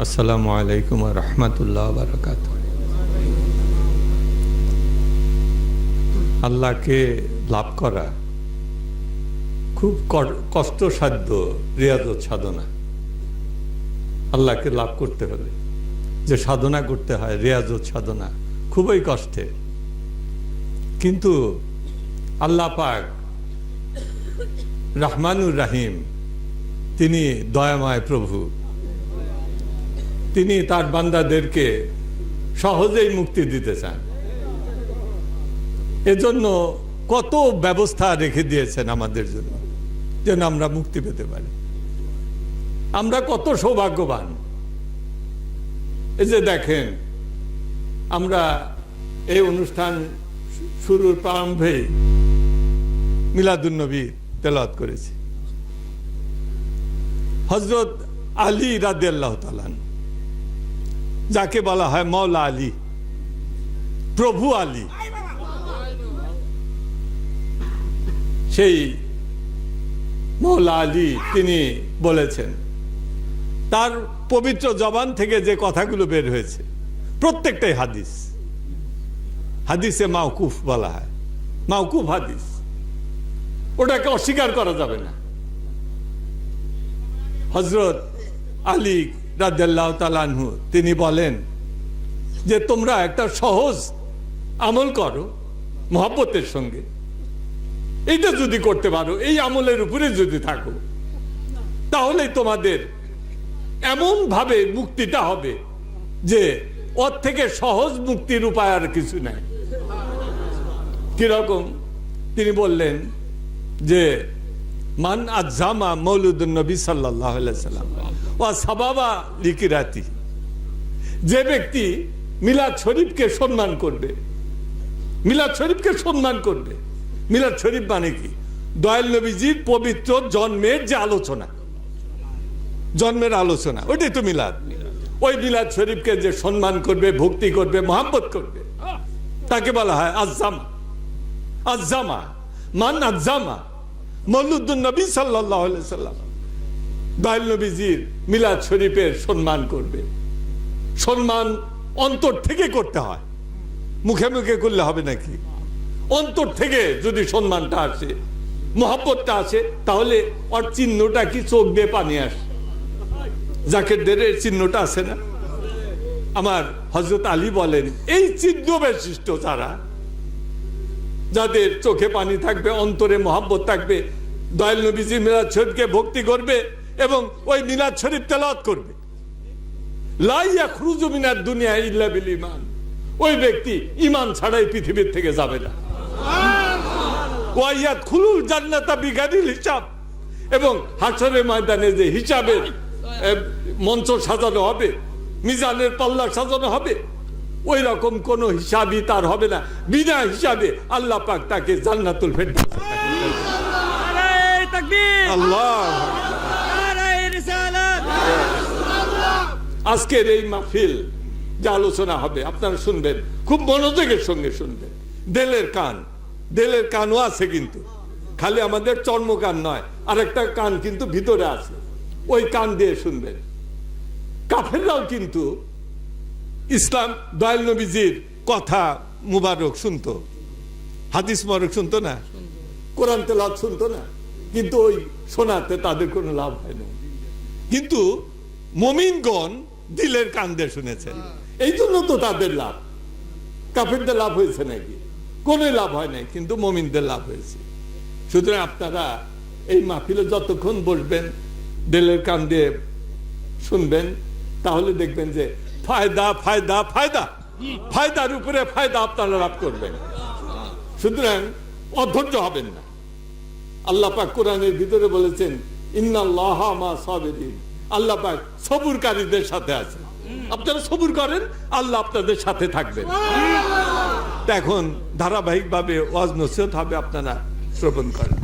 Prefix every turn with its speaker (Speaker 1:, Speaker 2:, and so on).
Speaker 1: আসসালামু আলাইকুম ওয়া রাহমাতুল্লাহি ওয়া বারাকাতুহু। আল্লাহকে লাভ করা খুব কষ্টসাধ্য রিয়াজত সাধনা। আল্লাহকে লাভ করতে হলে যে সাধনা করতে হয়, রিয়াজত সাধনা খুবই কষ্টের, কিন্তু আল্লাহ পাক রহমানুর রাহিম, তিনি দয়াময় প্রভু, তিনি তার বান্দাদেরকে সহজেই মুক্তি দিতে চান। এজন্য কত ব্যবস্থা রেখে দিয়েছেন আমাদের জন্য, যেন আমরা মুক্তি পেতে পারি। আমরা কত সৌভাগ্যবান। এই যে দেখেন, আমরা এই অনুষ্ঠান শুরুর প্রারম্ভেই মিলাদুন নবী তেলাওয়াত করেছি। হযরত আলী রাদিয়াল্লাহু তাআলা, যাকে বলা হয় মওলা আলী, প্রভু আলী, সেই মওলা আলী তিনি বলেছেন, তার পবিত্র জবান থেকে যে কথাগুলো বের হয়েছে প্রত্যেকটাই হাদিস। হাদিসে মাওকুফ বলা হয়, মাওকুফ হাদিস, ওটাকে অস্বীকার করা যাবে না। হযরত আলী রাদিয়াল্লাহু তাআলা আনহু তিনি বলেন যে তোমরা একটা সহজ আমল করো মহব্বতের সঙ্গে, এইটা যদি করতে পারো, এই আমলের উপরে যদি থাকো, তাহলে তোমাদের এমন ভাবে মুক্তিটা হবে যে ওর থেকে সহজ মুক্তির উপায় আর কিছু নাই। কিরকম? তিনি বললেন যে মান আযজামা মৌলুদুন নবী সাল্লাল্লাহু আলাইহি সাল্লাম ওয়া সাবাবা লিকিরাতি, যে ব্যক্তি মিলাদ শরীফকে সম্মান করবে, মিলাদ শরীফকে সম্মান করবে। মিলাদ শরীফ মানে কি? দয়াল নবীজির পবিত্র জন্মের যে আলোচনা, জন্মের আলোচনা, ওইটাই তো মিলাদ। ওই মিলাদ শরীফকে যে সম্মান করবে, ভক্তি করবে, মহব্বত করবে, তাকে বলা হয় আযজামা। আযজামা মান আযজামা মৌলুদুন নবী সাল্লাল্লাহু আলাইহি সাল্লাম, দয়াল নবীজির মিলাদ শরীফের সম্মান করবে। সম্মান অন্তর থেকে করতে হয়, মুখে মুখে করলে হবে নাকি? অন্তর থেকে যদি সম্মানটা আসে, মহব্বতটা আসে, তাহলে ওর চিহ্নটা কি? চোখ দিয়ে পানি আসে। জাকের দেরের চিহ্নটা আছে না? আমার হযরত আলী বলেন, এই চিহ্ন বিশিষ্ট যারা, যাদের চোখে পানি থাকবে, অন্তরে মহব্বত থাকবে, দয়াল নবীজি মিলাদ শরীফকে ভক্তি করবে এবং ওই মিলাদ শরীফ তেলাওয়াত করবে, লা ইয়াখরুজু মিনাদ দুনিয়া ইল্লা বিল ঈমান, ওই ব্যক্তি ঈমান ছাড়াই পৃথিবীর থেকে যাবে না। ওয়া ইয়াদখুলুল জান্নাতা বিগাইরিল হিসাব, এবং হাশরের ময়দানে যে হিসাবের মঞ্চ সাজানো হবে, মিজানের পাল্লা সাজানো হবে, ওই রকম কোন হিসাবই তার হবে না। বিনা হিসাবে আল্লাহ পাক তাকে জান্নাতুল ফেরদাউস। নারে তাকবীর, আল্লাহু আকবার, নারে রিসালাত। আজকের এই মাহফিল যে আলোচনা হবে, আপনারা শুনবেন, খুব মনোযোগের সঙ্গে শুনবেন। দিলের কান, দিলের কানও আছে, কিন্তু খালি আমাদের চর্মকান নয়, আরেকটা কান কিন্তু ভিতরে আছে, ওই কান দিয়ে শুনবেন। কাফেররাও কিন্তু ইসলাম, দয়াল নবীজির কথা মুবারক শুনতো, হাদিস মুবারক শুনতো না, কোরআন তেলাওয়াত শুনতো না, কিন্তু ওই শোনাতে তাদের কোনো লাভ হয় না। কিন্তু মুমিনগণ দিলের কান দিয়ে শুনেছেন, এই জন্য তো তাদের লাভ। কাফেরদের লাভ হয়েছে নাকি? কোনো লাভ হয় নাই, কিন্তু মুমিনদের লাভ হয়েছে। সুতরাং আপনারা এই মাহফিলে যতক্ষণ বসবেন, দিলের কান দিয়ে শুনবেন, তাহলে দেখবেন যে ফায়দা ফায়দা ফায়দা, ফায়দার উপরে ফায়দা আপনারা লাভ করবেন। সুতরাং অধৈর্য হবেন না। আল্লাহ পাক কোরআনের ভিতরে বলেছেন, ইন্নাল্লাহা মা সাবিরিন, আল্লাহ পাক সবুরকারীদের সাথে আছে। আপনারা সবুর করেন, আল্লাহ আপনাদের সাথে থাকবেন। এখন ধারাবাহিকভাবে ওয়াজ নসিহত হবে, আপনারা শ্রবণ করেন।